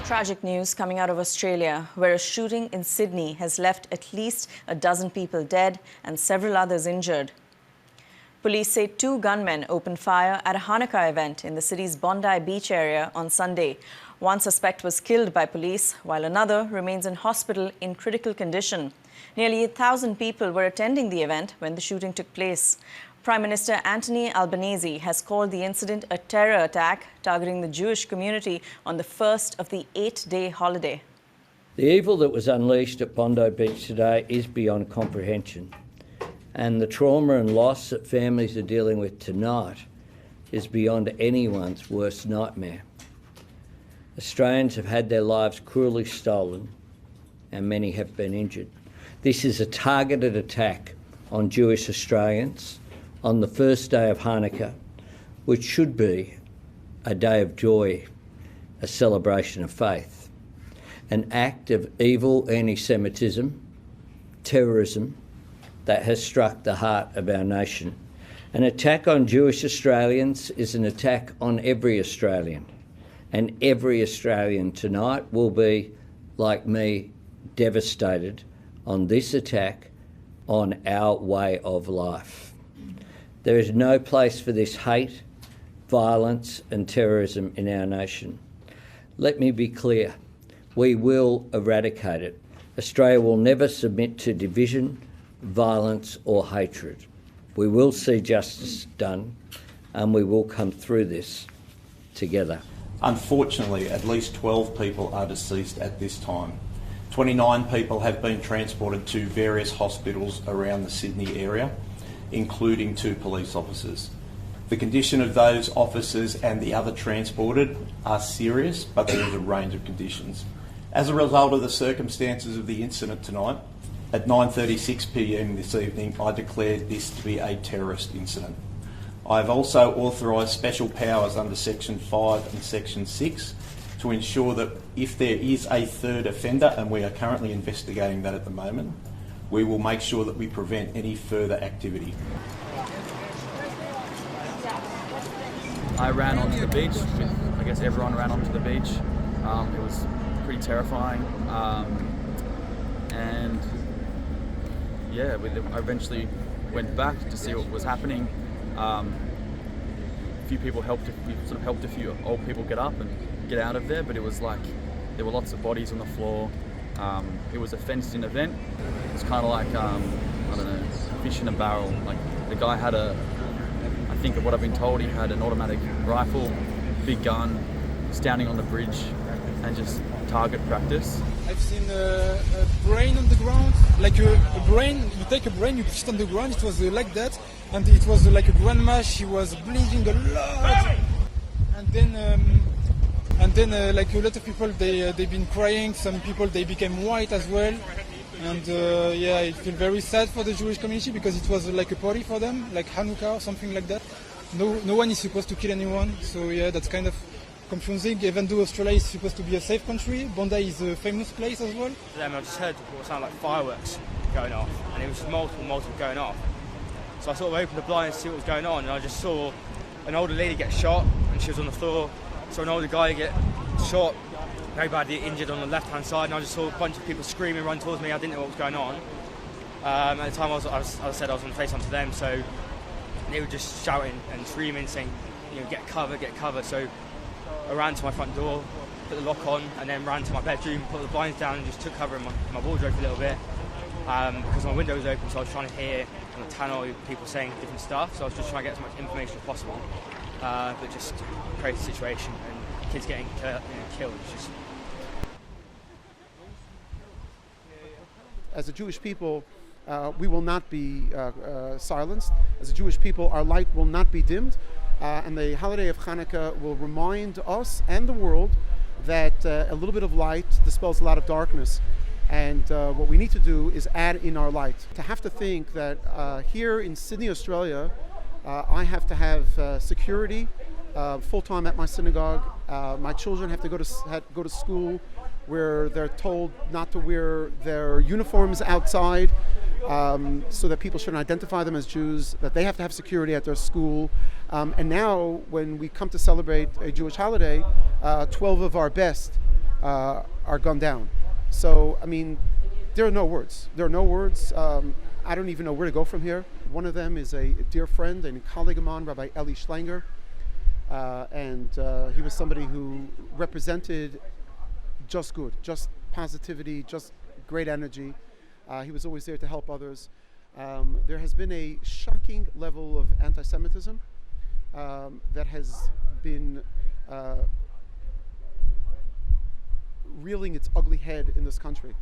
Tragic news coming out of Australia, where a shooting in Sydney has left at least a dozen people dead and several others injured. Police say 2 gunmen opened fire at a Hannukah event in the city's Bondi Beach area on Sunday. One suspect was killed by police, while another remains in hospital in critical condition. Nearly 1,000 people were attending the event when the shooting took place. Prime Minister Anthony Albanese has called the incident a terror attack targeting the Jewish community on the first of the 8-day holiday. The evil that was unleashed at Bondi Beach today is beyond comprehension, and the trauma and loss that families are dealing with tonight is beyond anyone's worst nightmare. Australians have had their lives cruelly stolen and many have been injured. This is a targeted attack on Jewish Australians on the first day of Hanukkah, which should be a day of joy, a celebration of faith. An act of evil anti-Semitism, terrorism, that has struck the heart of our nation. An attack on Jewish Australians is an attack on every Australian, and every Australian tonight will be, like me, devastated on this attack on our way of life. There is no place for this hate, violence and terrorism in our nation. Let me be clear, we will eradicate it. Australia will never submit to division, violence or hatred. We will see justice done and we will come through this together. Unfortunately, at least 12 people are deceased at this time. 29 people have been transported to various hospitals around the Sydney area, including 2 police officers. The condition of those officers and the other transported are serious, but there is a range of conditions. As a result of the circumstances of the incident tonight, at 9:36 p.m. this evening, I declared this to be a terrorist incident. I have also authorised special powers under Section 5 and Section 6 to ensure that if there is a third offender, and we are currently investigating that at the moment, we will make sure that we prevent any further activity. I ran onto the beach. I guess everyone ran onto the beach. It was pretty terrifying. And yeah, I eventually went back to see what was happening. A few people helped a few old people get up and get out of there, but it was like there were lots of bodies on the floor. It was a fenced-in event. It was kind of like, I don't know, fish in a barrel. Like the guy had I think of what I've been told, he had an automatic rifle, big gun, standing on the bridge and just target practice. I've seen a brain on the ground, like a brain, you take a brain, you put it on the ground, it was like that, and it was like a grandma, she was bleeding a lot, and then like a lot of people, they've been crying, some people, they became white as well, and yeah, I feel very sad for the Jewish community because it was like a party for them, like Hannukah or something like that. No one is supposed to kill anyone, so yeah, that's kind of confusing, even though Australia is supposed to be a safe country. Bondi is a famous place as well. I just heard what sounded like fireworks going off, and it was just multiple going off. So I sort of opened the blinds to see what was going on, and I just saw an older lady get shot, and she was on the floor. Saw an older guy get shot, very badly injured on the left-hand side, and I just saw a bunch of people screaming, run towards me. I didn't know what was going on. At the time, I said I was on FaceTime to them, so they were just shouting and screaming, saying, you know, get cover, get cover. So I ran to my front door, put the lock on, and then ran to my bedroom, put the blinds down, and just took cover in my wardrobe for a little bit because my window was open, so I was trying to hear on the tannoy people saying different stuff. So I was just trying to get as much information as possible, but just crazy situation and kids getting killed. It's just... As a Jewish people, we will not be silenced. As a Jewish people, our light will not be dimmed. And the holiday of Hanukkah will remind us and the world that a little bit of light dispels a lot of darkness. And what we need to do is add in our light. To have to think that here in Sydney, Australia, I have to have security full-time at my synagogue. My children have to go to school where they're told not to wear their uniforms outside. So that people shouldn't identify them as Jews, that they have to have security at their school. And now, when we come to celebrate a Jewish holiday, 12 of our best are gunned down. So, I mean, there are no words. There are no words. I don't even know where to go from here. One of them is a dear friend and colleague of mine, Rabbi Eli Schlanger. And he was somebody who represented just good, just positivity, just great energy. He was always there to help others. There has been a shocking level of anti-Semitism that has been reeling its ugly head in this country.